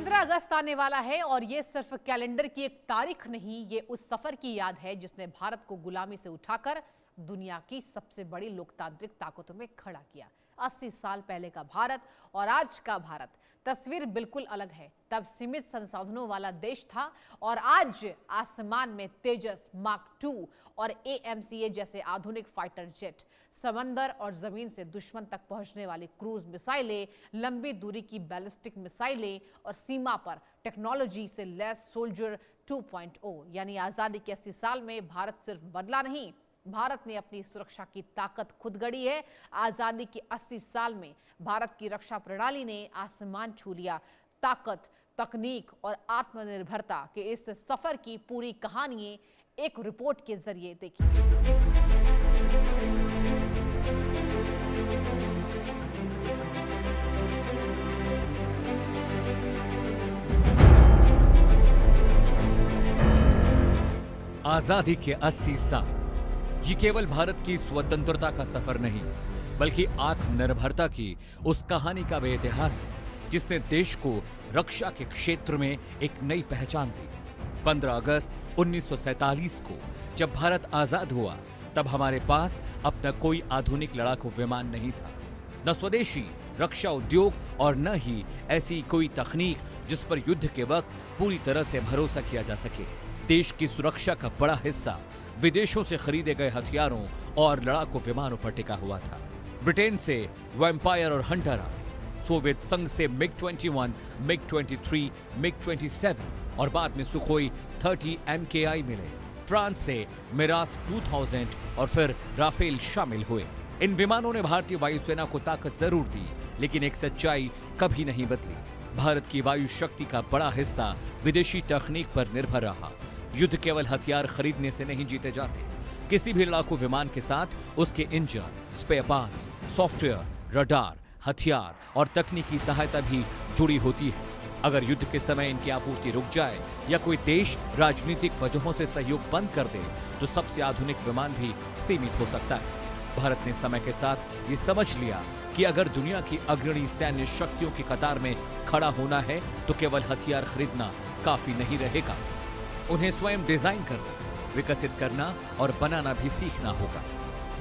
15 अगस्त आने वाला है और ये सिर्फ कैलेंडर की एक तारीख नहीं, ये उस सफर की याद है जिसने भारत को गुलामी से उठाकर दुनिया की सबसे बड़ी लोकतांत्रिक ताकतों में खड़ा किया। 80 साल पहले का भारत और आज का भारत, तस्वीर बिल्कुल अलग है। तब सीमित संसाधनों वाला देश था और आज आसमान में तेजस, मार्क 2 और AMCA जैसे आधुनिक फाइटर जेट, समंदर और जमीन से दुश्मन तक पहुंचने वाली क्रूज मिसाइलें, लंबी दूरी की बैलिस्टिक मिसाइलें और सीमा पर टेक्नोलॉजी से लैस सोल्जर 2.0। यानी आजादी के 80 साल में भारत सिर्फ बदला नहीं, भारत ने अपनी सुरक्षा की ताकत खुद गढ़ी है। आजादी के 80 साल में भारत की रक्षा प्रणाली ने आसमान छू लिया। ताकत, तकनीक और आत्मनिर्भरता के इस सफर की पूरी कहानी एक रिपोर्ट के जरिए देखिए। आजादी के 80 साल, ये केवल भारत की स्वतंत्रता का सफर नहीं, बल्कि आत्मनिर्भरता की उस कहानी का भी इतिहास है जिसने देश को रक्षा के क्षेत्र में एक नई पहचान दी। 15 अगस्त 1947 को जब भारत आजाद हुआ, तब हमारे पास अपना कोई आधुनिक लड़ाकू विमान नहीं था, न स्वदेशी रक्षा उद्योग और न ही ऐसी कोई तकनीक जिस पर युद्ध के वक्त पूरी तरह से भरोसा किया जा सके। देश की सुरक्षा का बड़ा हिस्सा विदेशों से खरीदे गए हथियारों और लड़ाकू विमानों पर टिका हुआ था। ब्रिटेन से वैम्पायर और हंटर, सोवियत संघ से MiG-21, MiG-23, MiG-27 और बाद में सुखोई 30 MKI मिले। फ्रांस से मिराज 2000 और फिर राफेल शामिल हुए। इन विमानों ने भारतीय वायुसेना को ताकत जरूर दी, लेकिन एक सच्चाई कभी नहीं बदली। भारत की वायु शक्ति का बड़ा हिस्सा विदेशी तकनीक पर निर्भर रहा। युद्ध केवल हथियार खरीदने से नहीं जीते जाते। किसी भी लड़ाकू विमान के साथ उसके engine, spare parts, software, radar, हथियार और तकनीकी सहायता भी जुड़ी होती है। अगर युद्ध के समय इनकी आपूर्ति रुक जाए या कोई देश राजनीतिक वजहों से सहयोग बंद कर दे, तो सबसे आधुनिक विमान भी सीमित हो सकता है। भारत ने समय के साथ ये समझ लिया कि अगर दुनिया की अग्रणी सैन्य शक्तियों की कतार में खड़ा होना है, तो केवल हथियार खरीदना काफी नहीं रहेगा। उन्हें स्वयं डिजाइन करना, विकसित करना और बनाना भी सीखना होगा।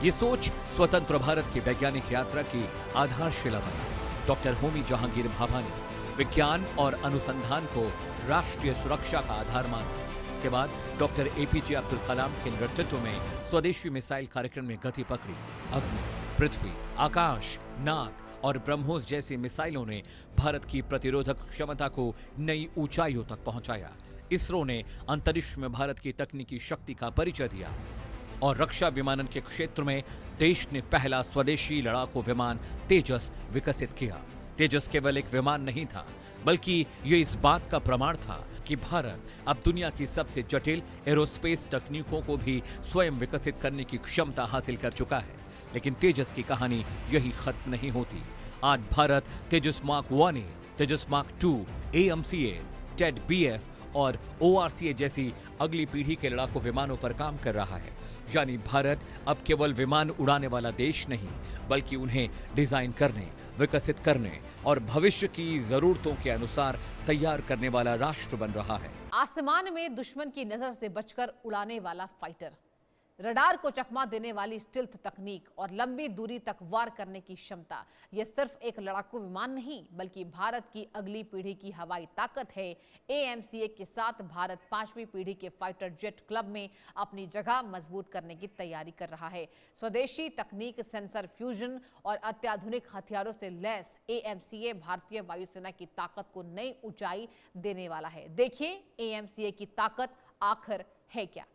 ये सोच स्वतंत्र भारत की वैज्ञानिक यात्रा की आधारशिला बनी। डॉक्टर होमी जहांगीर भाभा ने विज्ञान और अनुसंधान को राष्ट्रीय सुरक्षा का आधार माना। के बाद डॉक्टर APJ अब्दुल कलाम के नेतृत्व में स्वदेशी मिसाइल कार्यक्रम ने गति पकड़ी। अग्नि, पृथ्वी, आकाश, नाग और ब्रह्मोस जैसी मिसाइलों ने भारत की प्रतिरोधक क्षमता को नई ऊंचाइयों तक पहुंचाया। इसरो ने अंतरिक्ष में भारत की तकनीकी शक्ति का परिचय दिया और रक्षा विमानन के क्षेत्र में देश ने पहला स्वदेशी लड़ाकू विमान तेजस विकसित किया। तेजस केवल एक विमान नहीं था, बल्कि ये इस बात का प्रमाण था कि भारत अब दुनिया की सबसे जटिल एरोस्पेस तकनीकों को भी स्वयं विकसित करने की क्षमता हासिल कर चुका है। लेकिन तेजस की कहानी यही खत्म नहीं होती। आज भारत तेजस मार्क 1A, तेजस मार्क 2, AMCA, TED BF और ORCA जैसी अगली पीढ़ी के लड़ाकू विमानों पर काम कर रहा है। यानी भारत अब केवल विमान उड़ाने वाला देश नहीं, बल्कि उन्हें डिजाइन करने, विकसित करने और भविष्य की जरूरतों के अनुसार तैयार करने वाला राष्ट्र बन रहा है। आसमान में दुश्मन की नजर से बचकर उड़ाने वाला फाइटर, रडार को चकमा देने वाली स्टिल्थ तकनीक और लंबी दूरी तक वार करने की क्षमता, यह सिर्फ एक लड़ाकू विमान नहीं, बल्कि भारत की अगली पीढ़ी की हवाई ताकत है। AMCA के साथ भारत 5वीं पीढ़ी के फाइटर जेट क्लब में अपनी जगह मजबूत करने की तैयारी कर रहा है। स्वदेशी तकनीक, सेंसर फ्यूजन और अत्याधुनिक हथियारों से लैस AMCA भारतीय वायुसेना की ताकत को नई ऊंचाई देने वाला है। देखिए AMCA की ताकत आखिर है क्या।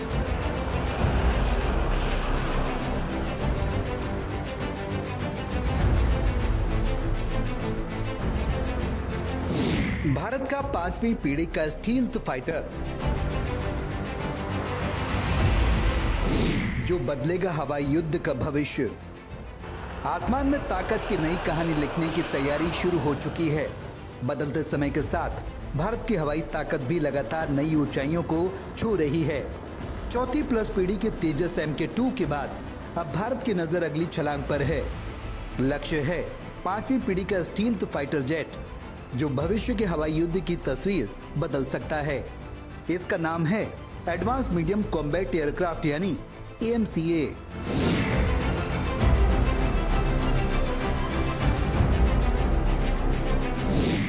भारत का 5वीं पीढ़ी का स्टील्थ फाइटर, जो बदलेगा हवाई युद्ध का भविष्य। आसमान में ताकत की नई कहानी लिखने की तैयारी शुरू हो चुकी है। बदलते समय के साथ भारत की हवाई ताकत भी लगातार नई ऊंचाइयों को छू रही है। चौथी प्लस पीढ़ी के तेजस MK2 के बाद अब भारत की नजर अगली छलांग पर है। लक्ष्य है 5वीं पीढ़ी का स्टील्थ फाइटर जेट, जो भविष्य के हवाई युद्ध की तस्वीर बदल सकता है। इसका नाम है एडवांस मीडियम कॉम्बैट एयरक्राफ्ट यानी AMCA।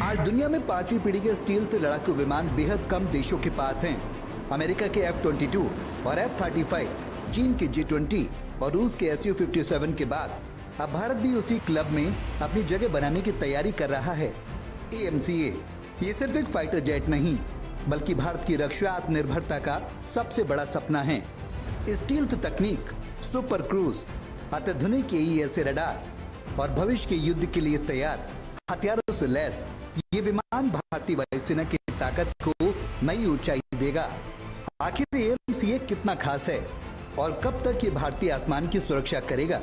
आज दुनिया में 5वीं पीढ़ी के स्टील्थ लड़ाकू विमान बेहद कम देशों के पास हैं। अमेरिका के F-22 और F-35, चीन के J-20 और रूस के Su-57 के बाद अब भारत भी उसी क्लब में अपनी जगह बनाने की तैयारी कर रहा है। AMCA ये सिर्फ एक फाइटर जेट नहीं, बल्कि भारत की रक्षा आत्मनिर्भरता का सबसे बड़ा सपना है। स्टील्थ तकनीक, सुपर क्रूज, अत्याधुनिक AESA रडार और भविष्य के युद्ध के लिए तैयार हथियारों से लैस ये विमान भारतीय वायुसेना की ताकत को नई ऊंचाई देगा। आखिर AMCA कितना खास है और कब तक ये भारतीय आसमान की सुरक्षा करेगा?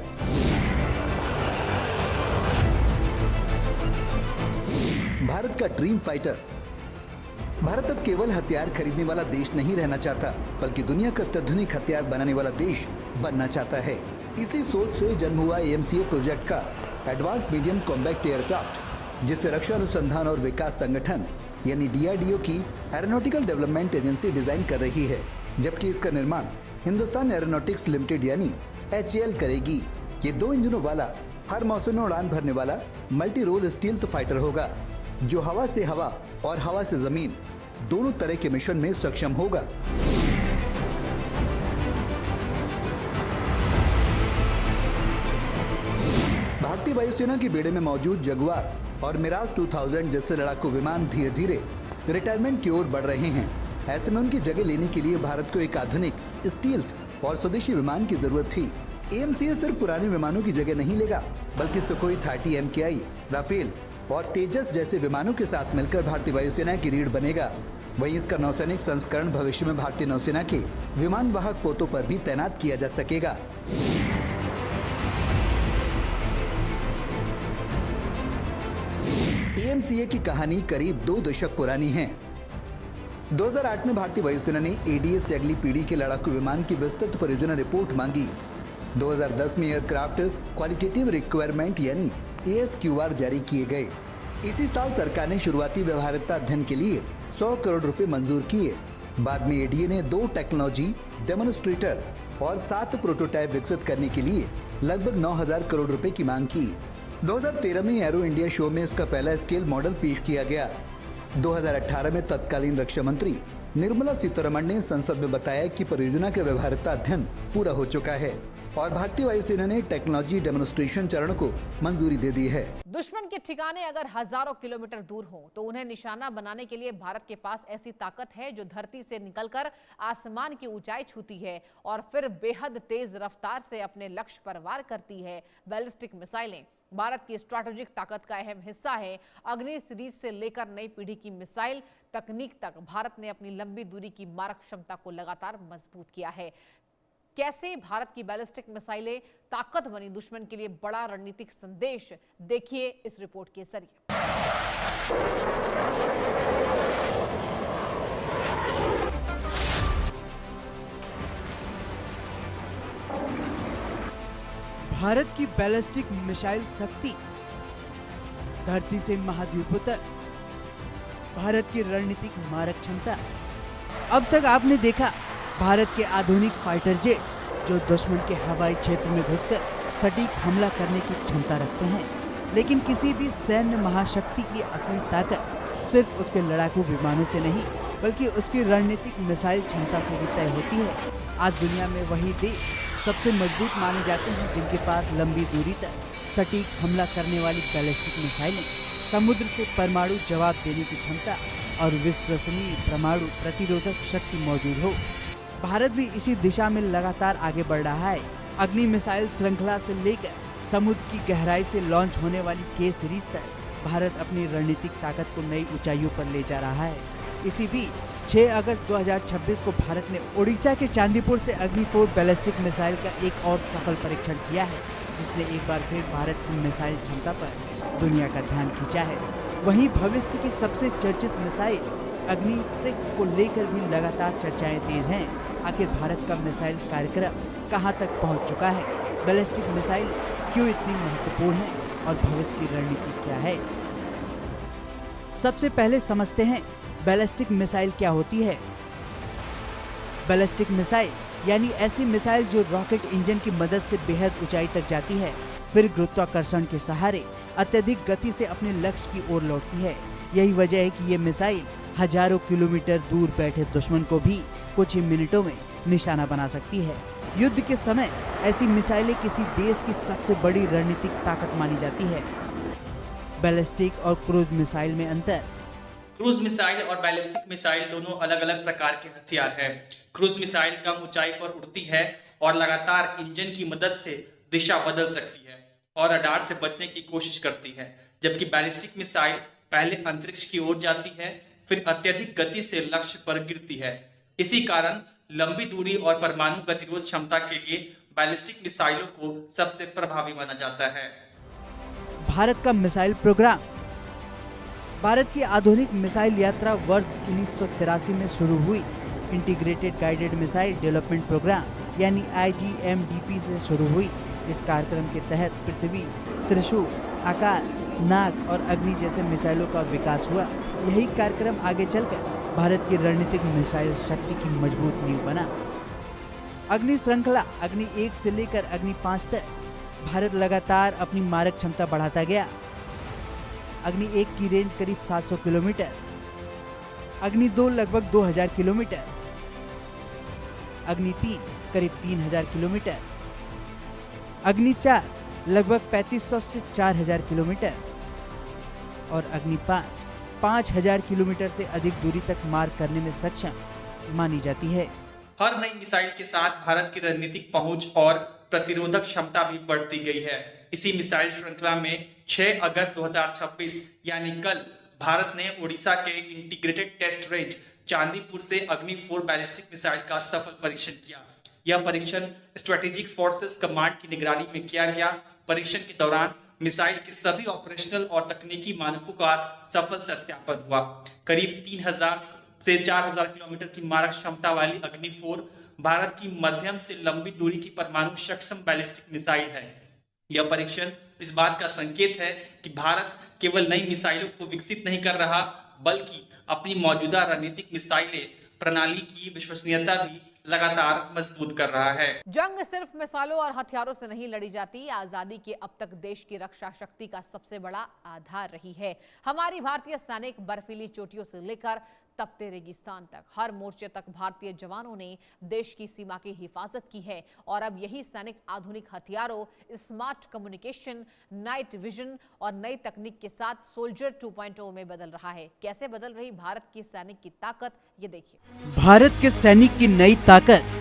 भारत का ड्रीम फाइटर। भारत अब केवल हथियार खरीदने वाला देश नहीं रहना चाहता, बल्कि दुनिया का अत्याधुनिक हथियार बनाने वाला देश बनना चाहता है। इसी सोच से जन्म हुआ AMCA प्रोजेक्ट का एडवांस मीडियम कॉम्बैट एयरक्राफ्ट, जिसे रक्षा अनुसंधान और विकास संगठन यानी DRDO की एरोनॉटिकल डेवलपमेंट एजेंसी डिजाइन कर रही है, जबकि इसका निर्माण हिंदुस्तान एरोनॉटिक्स लिमिटेड यानी HAL करेगी। ये 2 इंजनों वाला हर मौसम में उड़ान भरने वाला मल्टी रोल स्टील्थ फाइटर होगा, जो हवा से हवा और हवा से जमीन दोनों तरह के मिशन में सक्षम होगा। भारतीय वायुसेना की बेड़े में मौजूद जगुआर और मिराज 2000 जैसे लड़ाकू विमान धीरे धीरे रिटायरमेंट की ओर बढ़ रहे हैं। ऐसे में उनकी जगह लेने के लिए भारत को एक आधुनिक स्टील्थ और स्वदेशी विमान की जरूरत थी। AMCA सिर्फ पुराने विमानों की जगह नहीं लेगा, बल्कि सुखोई 30 MKI, राफेल और तेजस जैसे विमानों के साथ मिलकर भारतीय वायुसेना की रीढ़ बनेगा। वहीं इसका नौसैनिक संस्करण भविष्य में भारतीय नौसेना के विमान वाहक पोतों पर भी तैनात किया जा सकेगा। AMCA की कहानी करीब 2 दशक पुरानी है। 2008 में भारतीय वायुसेना ने ADS से अगली पीढ़ी के लड़ाकू विमान की विस्तृत परियोजना रिपोर्ट मांगी। 2010 में एयरक्राफ्ट क्वालिटेटिव रिक्वायरमेंट यानी ASQR जारी किए गए। इसी साल सरकार ने शुरुआती व्यवहार्यता अध्ययन के लिए 100 करोड़ रुपए मंजूर किए। बाद में ADA ने 2 टेक्नोलॉजी डेमोन्स्ट्रेटर और 7 प्रोटोटाइप विकसित करने के लिए लगभग 9,000 करोड़ रुपए की मांग की। 2013 में एरो इंडिया शो में इसका पहला स्केल मॉडल पेश किया गया। 2018 में तत्कालीन रक्षा मंत्री निर्मला सीतारमण ने संसद में बताया कि परियोजना का व्यवहार्यता अध्ययन पूरा हो चुका है और भारतीय वायुसेना ने टेक्नोलॉजी डेमोन्स्ट्रेशन चरण को मंजूरी दे दी है। दुश्मन के ठिकाने अगर हजारों किलोमीटर दूर हो, तो उन्हें निशाना बनाने के लिए भारत के पास ऐसी ताकत है जो धरती से निकलकर आसमान की ऊंचाई छूती है और फिर बेहद तेज रफ्तार से अपने लक्ष्य पर वार करती है। बैलिस्टिक मिसाइलें भारत की स्ट्रैटेजिक ताकत का अहम हिस्सा है। अग्नि सीरीज से लेकर नई पीढ़ी की मिसाइल तकनीक तक भारत ने अपनी लंबी दूरी की मारक क्षमता को लगातार मजबूत किया है। कैसे भारत की बैलिस्टिक मिसाइलें ताकत बनी दुश्मन के लिए बड़ा रणनीतिक संदेश, देखिए इस रिपोर्ट के जरिए। भारत की बैलिस्टिक मिसाइल शक्ति, धरती से महाद्वीपों तक भारत की रणनीतिक मारक क्षमता। अब तक आपने देखा भारत के आधुनिक फाइटर जेट्स जो दुश्मन के हवाई क्षेत्र में घुसकर सटीक हमला करने की क्षमता रखते हैं, लेकिन किसी भी सैन्य महाशक्ति की असली ताकत सिर्फ उसके लड़ाकू विमानों से नहीं, बल्कि उसकी रणनीतिक मिसाइल क्षमता से भी तय होती है। आज दुनिया में वही देश सबसे मजबूत माने जाते हैं जिनके पास लंबी दूरी तक सटीक हमला करने वाली बैलिस्टिक मिसाइलें, समुद्र से परमाणु जवाब देने की क्षमता और विश्वसनीय परमाणु प्रतिरोधक शक्ति मौजूद हो। भारत भी इसी दिशा में लगातार आगे बढ़ रहा है। अग्नि मिसाइल श्रृंखला से लेकर समुद्र की गहराई से लॉन्च होने वाली K सीरीज तक भारत अपनी रणनीतिक ताकत को नई ऊंचाइयों पर ले जा रहा है। इसी बीच 6 अगस्त 2026 को भारत ने ओडिशा के चांदीपुर से अग्नि 4 बैलिस्टिक मिसाइल का एक और सफल परीक्षण किया है, जिसने एक बार फिर भारत की मिसाइल क्षमता पर दुनिया का ध्यान खींचा है। वहीं भविष्य की सबसे चर्चित मिसाइल अग्नि 6 को लेकर भी लगातार चर्चाएं तेज हैं। आखिर भारत का मिसाइल कार्यक्रम कहां तक पहुंच चुका है? बैलिस्टिक मिसाइल क्यों इतनी महत्वपूर्ण है और भविष्य की रणनीति क्या है? सबसे पहले समझते हैं बैलिस्टिक मिसाइल क्या होती है। बैलिस्टिक मिसाइल यानी ऐसी मिसाइल जो रॉकेट इंजन की मदद से बेहद ऊंचाई तक जाती है, फिर गुरुत्वाकर्षण के सहारे अत्यधिक गति से अपने लक्ष्य की ओर लौटती है। यही वजह है कि ये मिसाइल हजारों किलोमीटर दूर बैठे दुश्मन को भी कुछ ही मिनटों में निशाना बना सकती है। युद्ध के समय ऐसी मिसाइलें किसी देश की सबसे बड़ी रणनीतिक ताकत मानी जाती है। बैलिस्टिक और क्रूज मिसाइल में अंतर। क्रूज मिसाइल और बैलिस्टिक मिसाइल दोनों अलग अलग प्रकार के हथियार हैं। क्रूज मिसाइल कम ऊंचाई पर उड़ती है और लगातार इंजन की मदद से दिशा बदल सकती है और रडार से बचने की कोशिश करती है, जबकि बैलिस्टिक मिसाइल पहले अंतरिक्ष की ओर जाती है, फिर अत्यधिक गति से लक्ष्य पर गिरती है। इसी कारण लंबी दूरी और परमाणु गतिरोध क्षमता के लिए बैलिस्टिक मिसाइलों को सबसे प्रभावी माना जाता है। भारत का मिसाइल प्रोग्राम। भारत की आधुनिक मिसाइल यात्रा वर्ष 1983 में शुरू हुई। Integrated guided missile development programme यानी IGMDP से शुरू हुई। इस कार्यक्रम के तहत पृथ्वी, त्रिशूल, आकाश, नाग और अग्नि जैसे मिसाइलों का विकास हुआ। यही कार्यक्रम आगे चलकर भारत की रणनीतिक मिसाइल शक्ति की मजबूत नींव बना। अग्नि श्रृंखला अग्नि 1 से लेकर अग्नि 5 तक भारत लगातार अपनी मारक क्षमता बढ़ाता गया। अग्नि 1 की रेंज करीब 700 किलोमीटर, अग्नि 2 लगभग 2000 किलोमीटर, अग्नि 3 करीब 3000 किलोमीटर, अग्नि 4 लगभग 3500 से 4000 किलोमीटर और अग्नि 5 5000 किलोमीटर से अधिक दूरी तक मार करने में सक्षम मानी जाती है। हर नई मिसाइल के साथ भारत की रणनीतिक पहुंच और प्रतिरोधक क्षमता भी बढ़ती गई है। इसी मिसाइल श्रृंखला में 6 अगस्त 2026 यानी कल भारत ने ओडिशा के इंटीग्रेटेड टेस्ट रेंज चांदीपुर से अग्नि 4 बैलिस्टिक मिसाइल का सफल परीक्षण किया। यह परीक्षण स्ट्रेटेजिक फोर्सेस कमांड की निगरानी में किया गया। परीक्षण के दौरान मिसाइल के सभी ऑपरेशनल और तकनीकी मानकों का सफल सत्यापन हुआ। करीब 3000 से 4000 किलोमीटर की मारक क्षमता वाली अग्नि 4 भारत की मध्यम से लंबी दूरी की परमाणु सक्षम बैलिस्टिक मिसाइल है। यह परीक्षण इस बात का संकेत है कि भारत केवल नई मिसाइलों को विकसित नहीं कर रहा, बल्कि अपनी मौजूदा रणनीतिक मिसाइलें प्रणाली की विश्वसनीयता भी लगातार मजबूत कर रहा है। जंग सिर्फ मिसाइलों और हथियारों से नहीं लड़ी जाती। आजादी के अब तक देश की रक्षा शक्ति का सबसे बड़ा आधार रही है हमारी भारतीय सैनिक। बर्फीली चोटियों से लेकर तपते रेगिस्तान तक हर मोर्चे तक भारतीय जवानों ने देश की सीमा की हिफाजत की है और अब यही सैनिक आधुनिक हथियारों, स्मार्ट कम्युनिकेशन, नाइट विजन और नई तकनीक के साथ सोल्जर 2.0 में बदल रहा है। कैसे बदल रही भारत की सैनिक की ताकत, ये देखिए। भारत के सैनिक की नई ताकत।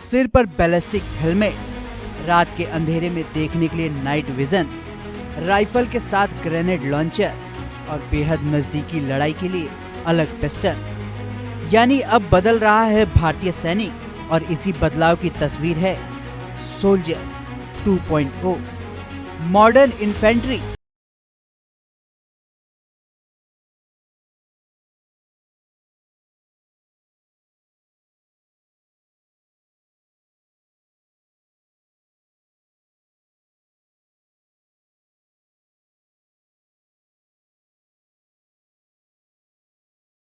सिर पर बैलिस्टिक हेलमेट, रात के अंधेरे में देखने के लिए नाइट विजन, राइफल के साथ ग्रेनेड लॉन्चर और बेहद नजदीकी लड़ाई के लिए अलग पिस्टल। यानी अब बदल रहा है भारतीय सैनिक और इसी बदलाव की तस्वीर है सोल्जर 2.0 मॉडर्न इन्फेंट्री।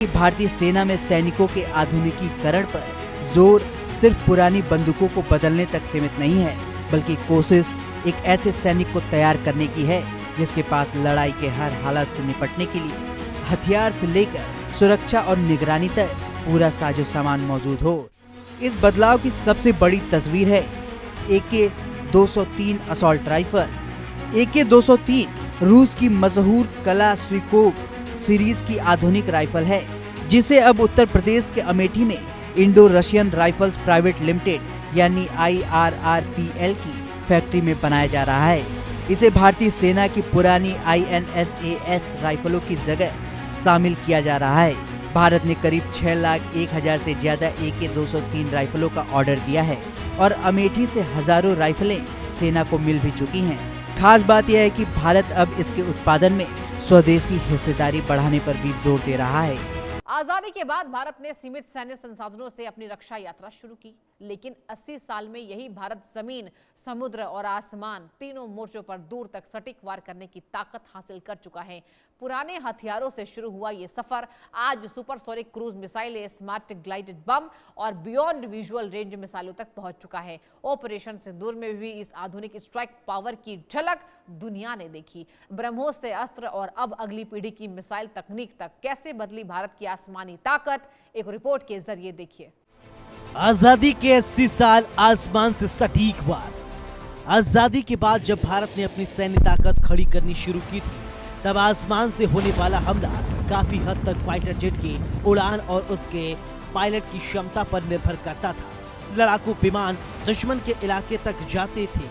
भारतीय सेना में सैनिकों के आधुनिकीकरण पर जोर सिर्फ पुरानी बंदूकों को बदलने तक सीमित नहीं है, बल्कि कोशिश एक ऐसे सैनिक को तैयार करने की है जिसके पास लड़ाई के हर हालात से निपटने के लिए हथियार से लेकर सुरक्षा और निगरानी तक पूरा साजो सामान मौजूद हो। इस बदलाव की सबसे बड़ी तस्वीर है AK-203 असॉल्ट राइफल। AK-203 रूस की मशहूर कलाश्निकोव सीरीज की आधुनिक राइफल है, जिसे अब उत्तर प्रदेश के अमेठी में Indo Russian rifles private limited यानी IRRPL की फैक्ट्री में बनाया जा रहा है। इसे भारतीय सेना की पुरानी INSAS राइफलों की जगह शामिल किया जा रहा है। भारत ने करीब 6,01,000 से ज्यादा AK-203 राइफलों का ऑर्डर दिया है और अमेठी से हजारों राइफलें सेना को मिल भी चुकी हैं। खास बात यह है कि भारत अब इसके उत्पादन में स्वदेशी हिस्सेदारी बढ़ाने पर भी जोर दे रहा है। आजादी के बाद भारत ने सीमित सैन्य संसाधनों से अपनी रक्षा यात्रा शुरू की, लेकिन 80 साल में यही भारत जमीन, समुद्र और आसमान तीनों मोर्चों पर दूर तक सटीक वार करने की ताकत हासिल कर चुका है। पुराने हथियारों से शुरू हुआ ये सफर आज सुपरसोनिक क्रूज मिसाइलें, स्मार्ट ग्लाइडेड बम और बियॉन्ड विजुअल रेंज मिसाइलों तक पहुंच चुका है। ऑपरेशन सिंदूर में भी इस आधुनिक स्ट्राइक पावर की झलक दुनिया ने देखी। ब्रह्मोस से अस्त्र और अब अगली पीढ़ी की मिसाइल तकनीक तक कैसे बदली भारत की आसमानी ताकत, एक रिपोर्ट के जरिए देखिए। आजादी के 80 साल आसमान से सटीक वार। आजादी के बाद जब भारत ने अपनी सैन्य ताकत खड़ी करनी शुरू की थी, तब आसमान से होने वाला हमला काफी हद तक फाइटर जेट की उड़ान और उसके पायलट की क्षमता पर निर्भर करता था। लड़ाकू विमान दुश्मन के इलाके तक जाते थे,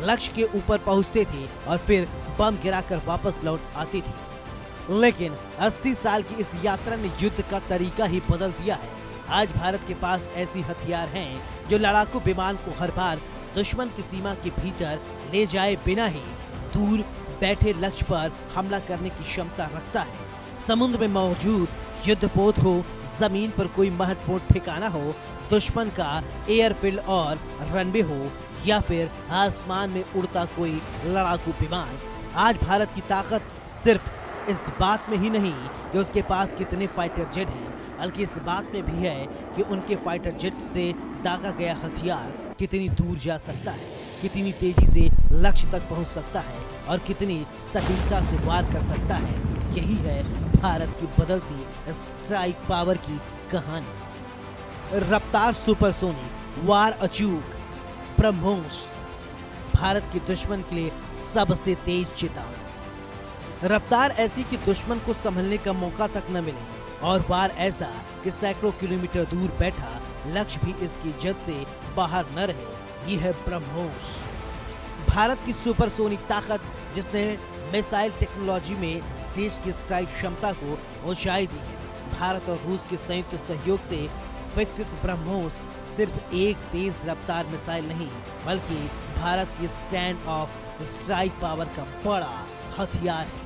लक्ष्य के ऊपर पहुंचते थे और फिर बम गिराकर वापस लौट आती थी। लेकिन 80 साल की इस यात्रा ने युद्ध का तरीका ही बदल दिया है। आज भारत के पास ऐसी हथियार हैं जो लड़ाकू विमान को हर बार दुश्मन की सीमा के भीतर ले जाए बिना ही दूर बैठे लक्ष्य पर हमला करने की क्षमता रखता है। समुद्र में मौजूद युद्धपोत हो, जमीन पर कोई महत्वपूर्ण ठिकाना हो, दुश्मन का एयरफील्ड और रनवे हो या फिर आसमान में उड़ता कोई लड़ाकू विमान, आज भारत की ताकत सिर्फ इस बात में ही नहीं कि उसके पास कितने फाइटर जेट हैं, बल्कि इस बात में भी है कि उनके फाइटर जेट से दागा गया हथियार कितनी दूर जा सकता है, कितनी तेजी से लक्ष्य तक पहुंच सकता है और कितनी सटीकता से वार कर सकता है। यही है भारत की बदलती स्ट्राइक पावर की कहानी। रफ्तार सुपरसोनिक, वार अचूक, ब्रह्मोस भारत के दुश्मन के लिए सबसे तेज चेतावनी। रफ्तार ऐसी कि दुश्मन को संभलने का मौका तक न मिले और वार ऐसा कि सैकड़ों किलोमीटर दूर बैठा लक्ष्य भी इसकी जद से बाहर न रहे। ये है ब्रह्मोस, भारत की सुपरसोनिक ताकत, जिसने मिसाइल टेक्नोलॉजी में देश की स्ट्राइक क्षमता को ऊंचाई दी है। भारत और रूस के संयुक्त सहयोग से विकसित ब्रह्मोस सिर्फ एक तेज रफ्तार मिसाइल नहीं, बल्कि भारत की स्टैंड ऑफ स्ट्राइक पावर का बड़ा हथियार है।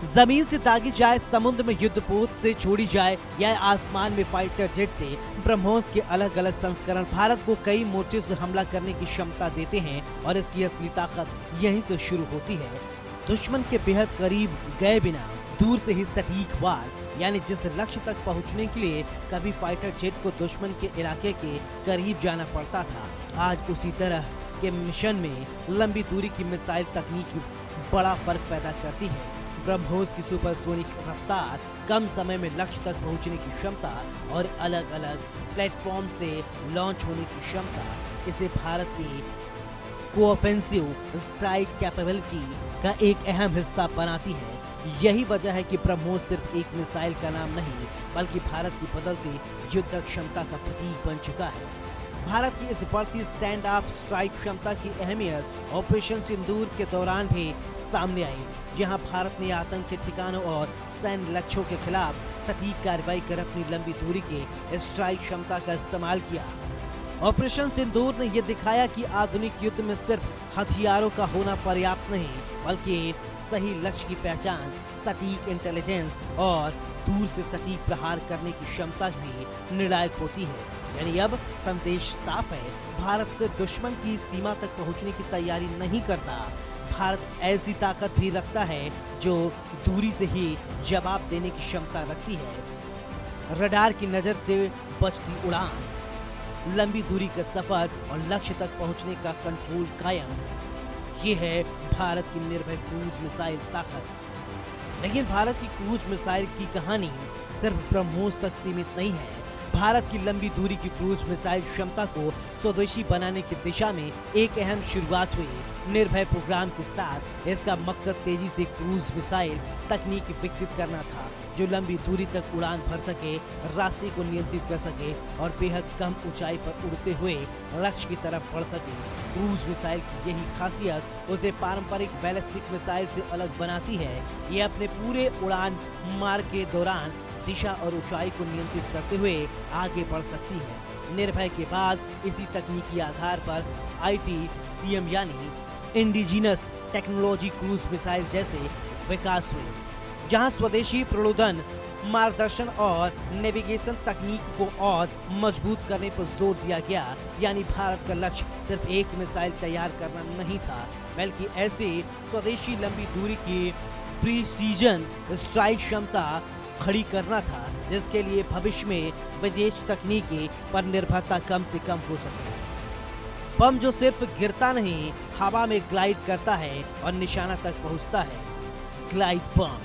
जमीन से दागी जाए, समुद्र में युद्धपोत से छोड़ी जाए या आसमान में फाइटर जेट से, ब्रह्मोस के अलग अलग संस्करण भारत को कई मोर्चे से हमला करने की क्षमता देते हैं और इसकी असली ताकत यहीं से शुरू होती है। दुश्मन के बेहद करीब गए बिना दूर से ही सटीक वार, यानी जिस लक्ष्य तक पहुंचने के लिए कभी फाइटर जेट को दुश्मन के इलाके के करीब जाना पड़ता था, आज उसी तरह के मिशन में लंबी दूरी की मिसाइल तकनीक बड़ा फर्क पैदा करती है। ब्रह्मोस की सुपरसोनिक रफ्तार, कम समय में लक्ष्य तक पहुंचने की क्षमता और अलग अलग प्लेटफॉर्म से लॉन्च होने की क्षमता इसे भारत की कोऑफेंसिव स्ट्राइक कैपेबिलिटी का एक अहम हिस्सा बनाती है। यही वजह है कि ब्रह्मोस सिर्फ एक मिसाइल का नाम नहीं, बल्कि भारत की बदलती युद्ध क्षमता का प्रतीक बन चुका है। भारत की इस बढ़ती स्टैंड अप स्ट्राइक क्षमता की अहमियत ऑपरेशन सिंदूर के दौरान भी सामने आई, जहां भारत ने आतंक के ठिकानों और सैन्य लक्ष्यों के खिलाफ सटीक कार्रवाई कर अपनी लंबी दूरी के स्ट्राइक क्षमता का इस्तेमाल किया। ऑपरेशन सिंदूर ने यह दिखाया कि आधुनिक युद्ध में सिर्फ हथियारों का होना पर्याप्त नहीं, बल्कि सही लक्ष्य की पहचान, सटीक इंटेलिजेंस और दूर से सटीक प्रहार करने की क्षमता भी निर्णायक होती है। यानी अब संदेश साफ है, भारत से दुश्मन की सीमा तक पहुंचने की तैयारी नहीं करता, भारत ऐसी ताकत भी रखता है जो दूरी से ही जवाब देने की क्षमता रखती है। रडार की नजर से बचती उड़ान, लंबी दूरी का सफर और लक्ष्य तक पहुंचने का कंट्रोल कायम, ये है भारत की निर्भय क्रूज मिसाइल ताकत। लेकिन भारत की क्रूज मिसाइल की कहानी सिर्फ ब्रह्मोस तक सीमित नहीं है। भारत की लंबी दूरी की क्रूज मिसाइल क्षमता को स्वदेशी बनाने की दिशा में एक अहम शुरुआत हुई। निर्भय प्रोग्राम के साथ इसका मकसद तेजी से क्रूज मिसाइल तकनीक विकसित करना था, जो लंबी दूरी तक उड़ान भर सके, रास्ते को नियंत्रित कर सके और बेहद कम ऊंचाई पर उड़ते हुए लक्ष्य की तरफ बढ़ सके। क्रूज मिसाइल की यही खासियत उसे पारंपरिक बैलिस्टिक मिसाइल से अलग बनाती है। ये अपने पूरे उड़ान मार्ग के दौरान दिशा और ऊंचाई को नियंत्रित करते हुए आगे बढ़ सकती है। निर्भय के बाद इसी तकनीकी आधार पर ITCM यानी इंडिजिनस टेक्नोलॉजी क्रूज मिसाइल जैसे विकास हुए, जहां स्वदेशी प्रणोदन, मार्गदर्शन और नेविगेशन तकनीक को और मजबूत करने पर जोर दिया गया। यानी भारत का लक्ष्य सिर्फ एक मिसाइल तैयार करना नहीं था, बल्कि ऐसे स्वदेशी लंबी दूरी की प्रिसीजन स्ट्राइक क्षमता खड़ी करना था, जिसके लिए भविष्य में विदेश तकनीकी पर निर्भरता कम से कम हो सके। बम जो सिर्फ गिरता नहीं, हवा में ग्लाइड करता है और निशाना तक पहुंचता है। Glide bomb.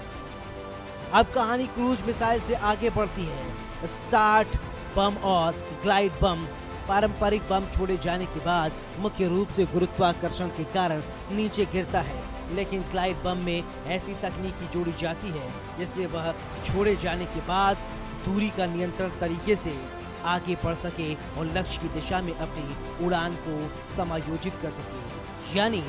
अब कहानी क्रूज मिसाइल से आगे बढ़ती है। स्टार्ट बम और ग्लाइड बम पारंपरिक बम छोड़े जाने के बाद मुख्य रूप से गुरुत्वाकर्षण के कारण नीचे गिरता है, लेकिन ग्लाइड बम में ऐसी तकनीकी जोड़ी जाती है जिससे वह छोड़े जाने के बाद दूरी का नियंत्रण तरीके से आगे बढ़ सके और लक्ष्य की दिशा में अपनी उड़ान को समायोजित कर सके। यानी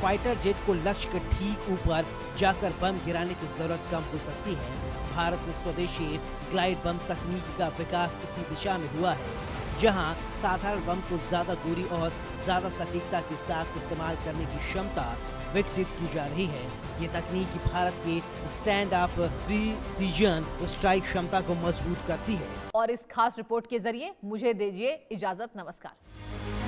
फाइटर जेट को लक्ष्य के ठीक ऊपर जाकर बम गिराने की जरूरत कम हो सकती है। भारत में स्वदेशी ग्लाइड बम तकनीक का विकास इसी दिशा में हुआ है, जहां साधारण बम को ज्यादा दूरी और ज्यादा सटीकता के साथ इस्तेमाल करने की क्षमता विकसित की जा रही है। ये तकनीक भारत के स्टैंड अप प्रिसीजन स्ट्राइक क्षमता को मजबूत करती है। और इस खास रिपोर्ट के जरिए मुझे दीजिए इजाजत। नमस्कार।